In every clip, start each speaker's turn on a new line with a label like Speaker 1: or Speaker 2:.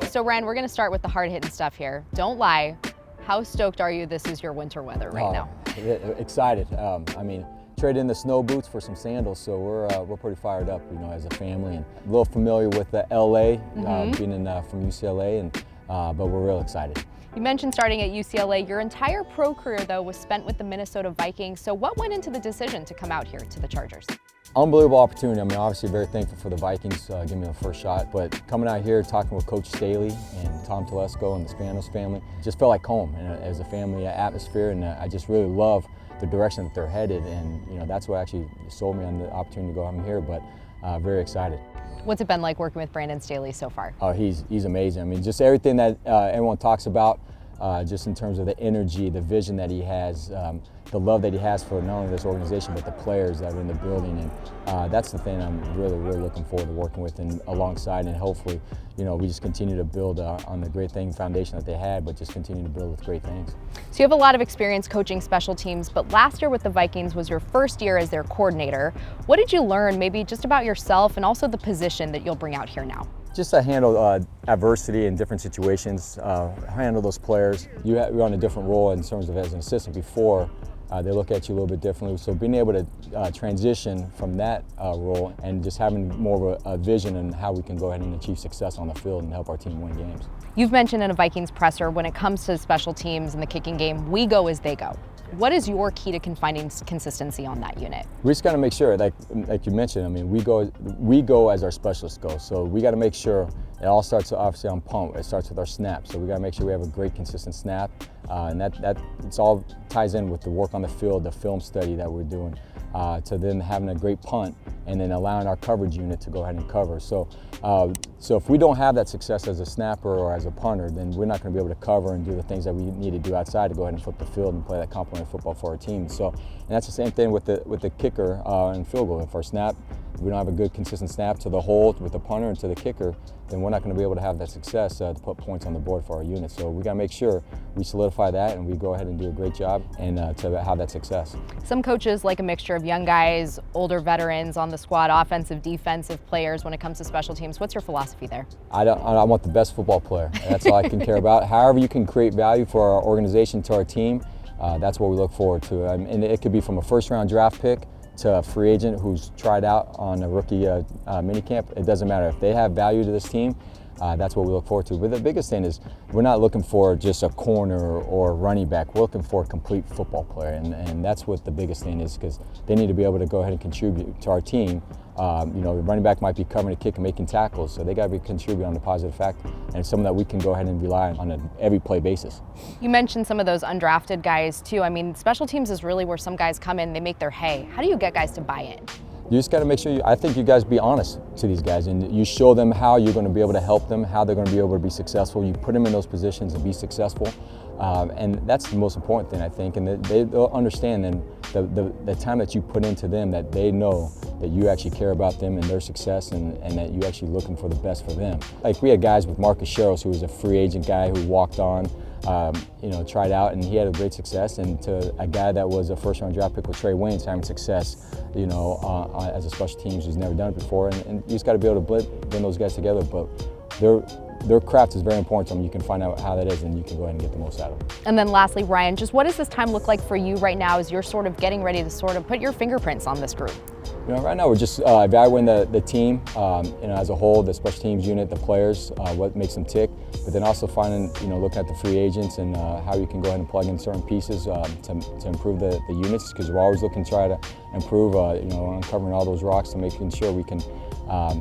Speaker 1: So Ryan, we're gonna start with the hard-hitting stuff here. Don't lie. How stoked are you this is your winter weather right now?
Speaker 2: Excited. I mean, traded in the snow boots for some sandals, so we're pretty fired up, you know, as a family, and a little familiar with the LA, being from UCLA, and but we're real excited.
Speaker 1: You mentioned starting at UCLA. Your entire pro career, though, was spent with the Minnesota Vikings. So what went into the decision to come out here to the Chargers?
Speaker 2: Unbelievable opportunity. I mean, obviously very thankful for the Vikings giving me the first shot, but coming out here, talking with Coach Staley and Tom Telesco and the Spanos family, just felt like home and as a family atmosphere, and I just really love the direction that they're headed, and you know, that's what actually sold me on the opportunity to go out here, but very excited.
Speaker 1: What's it been like working with Brandon Staley so far?
Speaker 2: Oh, he's amazing. I mean, just everything that everyone talks about, just in terms of the energy, the vision that he has, the love that he has for not only this organization but the players that are in the building, and that's the thing I'm really looking forward to working with and alongside, and hopefully, you know, we just continue to build on the great foundation that they had, but just continue to build with great things.
Speaker 1: So you have a lot of experience coaching special teams, but last year with the Vikings was your first year as their coordinator. What did you learn, maybe just about yourself and also the position that you'll bring out here now?
Speaker 2: Just to handle adversity in different situations, handle those players. You're on a different role in terms of as an assistant before. They look at you a little bit differently. So being able to transition from that role and just having more of a vision on how we can go ahead and achieve success on the field and help our team win games. You've
Speaker 1: mentioned in a Vikings presser, when it comes to special teams and the kicking game, we go as they go. What is your key to finding consistency on that unit?
Speaker 2: We just got to make sure, like you mentioned, I mean, we go as our specialists go. So we got to make sure it all starts obviously on pump. It starts with our snap. So we got to make sure we have a great consistent snap, and that it's all ties in with the work on the field, the film study that we're doing, to then having a great punt, and then allowing our coverage unit to go ahead and cover. So if we don't have that success as a snapper or as a punter, then we're not going to be able to cover and do the things that we need to do outside to go ahead and flip the field and play that complementary football for our team. So, and that's the same thing with the kicker and field goal. If our snap, if we don't have a good consistent snap to the hole with the punter and to the kicker, then we're not going to be able to have that success to put points on the board for our unit. So we got to make sure we solidify that and we go ahead and do a great job and to have that success.
Speaker 1: Some coaches like a mixture of young guys, older veterans on the squad, offensive, defensive players when it comes to special teams. What's your philosophy there?
Speaker 2: I want the best football player. That's all I can care about. However you can create value for our organization, to our team, that's what we look forward to. And it could be from a first-round draft pick to a free agent who's tried out on a rookie minicamp. It doesn't matter. If they have value to this team, that's what we look forward to. But the biggest thing is we're not looking for just a corner or running back. We're looking for a complete football player, and that's what the biggest thing is, because they need to be able to go ahead and contribute to our team. You know, the running back might be covering a kick and making tackles, so they got to be contributing on the positive fact, and someone that we can go ahead and rely on an every play basis.
Speaker 1: You mentioned some of those undrafted guys too. I mean, special teams is really where some guys come in, they make their hay. How do you get guys to buy in?
Speaker 2: You just got to make sure, I think you guys be honest to these guys, and you show them how you're going to be able to help them, how they're going to be able to be successful. You put them in those positions and be successful. And that's the most important thing, I think, and they'll understand then the time that you put into them, that they know that you actually care about them and their success, and that you're actually looking for the best for them. Like we had guys with Marcus Sherrills, who was a free agent guy who walked on, you know, tried out, and he had a great success, and to a guy that was a first-round draft pick with Trey Waynes having success, you know, as a special teams who's never done it before, and you just got to be able to blend those guys together, but their craft is very important to them. You can find out how that is, and you can go ahead and get the most out of it.
Speaker 1: And then lastly, Ryan, just what does this time look like for you right now as you're sort of getting ready to sort of put your fingerprints on this group?
Speaker 2: You know, right now we're just evaluating the team, you know, as a whole, the special teams unit, the players, what makes them tick, but then also finding, you know, looking at the free agents and how you can go ahead and plug in certain pieces to improve the units, because we're always looking to try to improve, you know, uncovering all those rocks and making sure we can,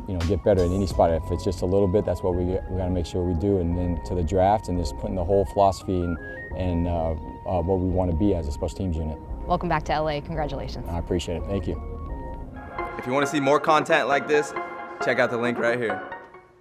Speaker 2: you know, get better in any spot. If it's just a little bit, that's what we got to make sure we do. And then to the draft and just putting the whole philosophy and what we want to be as a special teams unit.
Speaker 1: Welcome back to LA. Congratulations.
Speaker 2: I appreciate it. Thank you.
Speaker 3: If you want to see more content like this, check out the link right here.